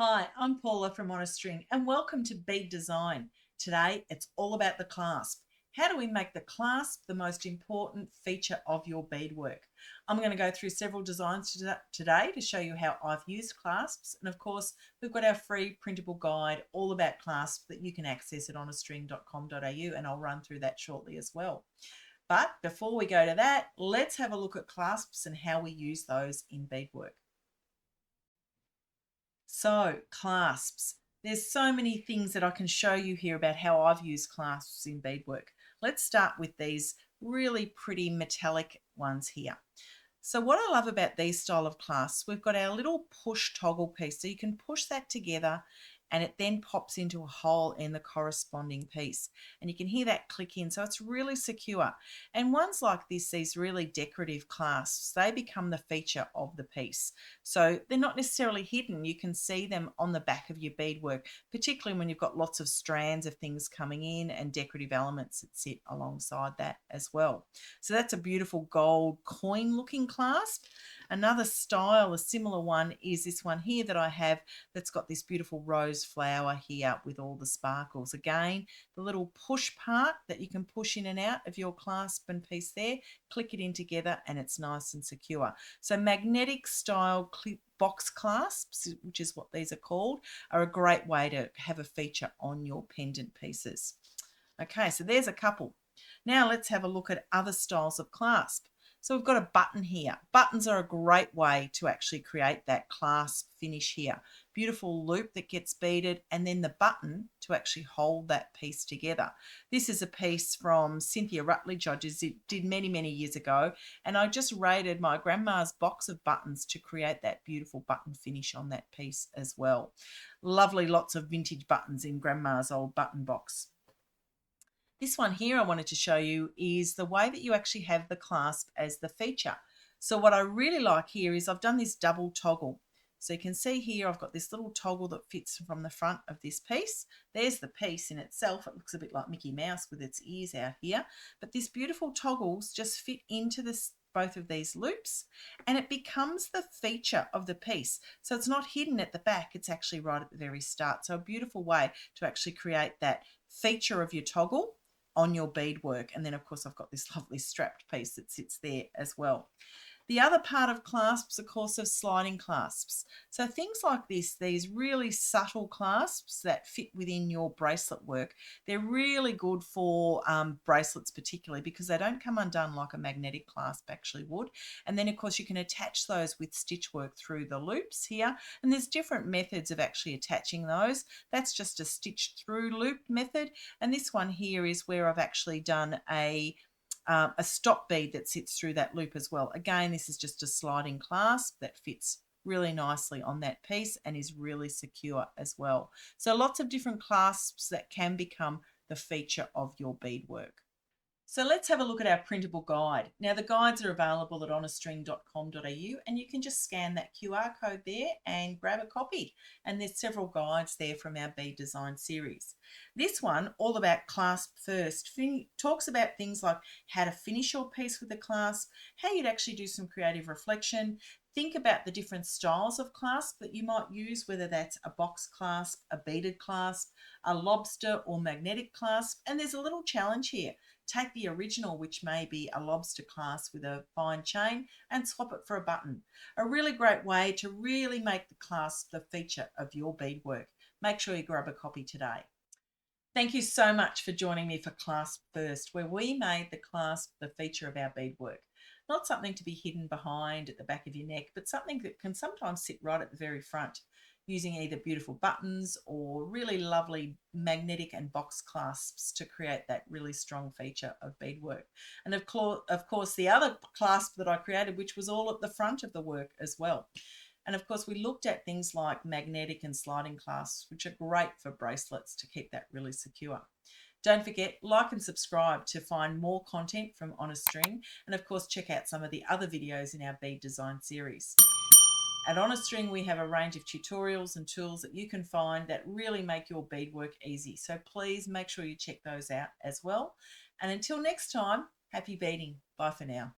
Hi, I'm Paula from On a String and welcome to Beadesign. Today it's all about the clasp. How do we make the clasp the most important feature of your beadwork? I'm going to go through several designs today to show you how I've used clasps, and of course we've got our free printable guide all about clasp that you can access at onastring.com.au, and I'll run through that shortly as well. But before we go to that, let's have a look at clasps and how we use those in beadwork. So, clasps. There's so many things that I can show you here about how I've used clasps in beadwork. Let's start with these really pretty metallic ones here. So what I love about these style of clasps, we've got our little push toggle piece. So you can push that together and it then pops into a hole in the corresponding piece. And you can hear that click in. So it's really secure. And ones like this, these really decorative clasps, they become the feature of the piece. So they're not necessarily hidden. You can see them on the back of your beadwork, particularly when you've got lots of strands of things coming in and decorative elements that sit alongside that as well. So that's a beautiful gold coin looking clasp. Another style, a similar one, is this one here that I have that's got this beautiful rose flower here with all the sparkles. Again, the little push part that you can push in and out of your clasp and piece there, click it in together and it's nice and secure. So magnetic style clip box clasps, which is what these are called, are a great way to have a feature on your pendant pieces. Okay, so there's a couple. Now let's have a look at other styles of clasp. So we've got a button here. Buttons are a great way to actually create that clasp finish here. Beautiful loop that gets beaded and then the button to actually hold that piece together. This is a piece from Cynthia Rutledge I did many, many years ago, and I just raided my grandma's box of buttons to create that beautiful button finish on that piece as well. Lovely, lots of vintage buttons in grandma's old button box. This one here I wanted to show you is the way that you actually have the clasp as the feature. So what I really like here is I've done this double toggle. So you can see here I've got this little toggle that fits from the front of this piece. There's the piece in itself. It looks a bit like Mickey Mouse with its ears out here. But these beautiful toggles just fit into both of these loops and it becomes the feature of the piece. So it's not hidden at the back, it's actually right at the very start. So a beautiful way to actually create that feature of your toggle on your beadwork. And then of course I've got this lovely strapped piece that sits there as well. The other part of clasps, of course, are sliding clasps. So things like this, these really subtle clasps that fit within your bracelet work, they're really good for bracelets particularly because they don't come undone like a magnetic clasp actually would. And then of course you can attach those with stitch work through the loops here. And there's different methods of actually attaching those. That's just a stitch through loop method. And this one here is where I've actually done a stop bead that sits through that loop as well. Again, this is just a sliding clasp that fits really nicely on that piece and is really secure as well. So lots of different clasps that can become the feature of your beadwork. So let's have a look at our printable guide. Now the guides are available at onastring.com.au and you can just scan that QR code there and grab a copy. And there's several guides there from our Beadesign series. This one, all about clasp first, talks about things like how to finish your piece with a clasp, how you'd actually do some creative reflection, think about the different styles of clasp that you might use, whether that's a box clasp, a beaded clasp, a lobster or magnetic clasp. And there's a little challenge here. Take the original, which may be a lobster clasp with a fine chain, and swap it for a button. A really great way to really make the clasp the feature of your beadwork. Make sure you grab a copy today. Thank you so much for joining me for Clasp First, where we made the clasp the feature of our beadwork. Not something to be hidden behind at the back of your neck, but something that can sometimes sit right at the very front, using either beautiful buttons or really lovely magnetic and box clasps to create that really strong feature of beadwork. And of course, the other clasp that I created, which was all at the front of the work as well. And of course, we looked at things like magnetic and sliding clasps, which are great for bracelets to keep that really secure. Don't forget, like and subscribe to find more content from On a String. And of course, check out some of the other videos in our Beadesign series. At On a String, we have a range of tutorials and tools that you can find that really make your beadwork easy. So please make sure you check those out as well. And until next time, happy beading. Bye for now.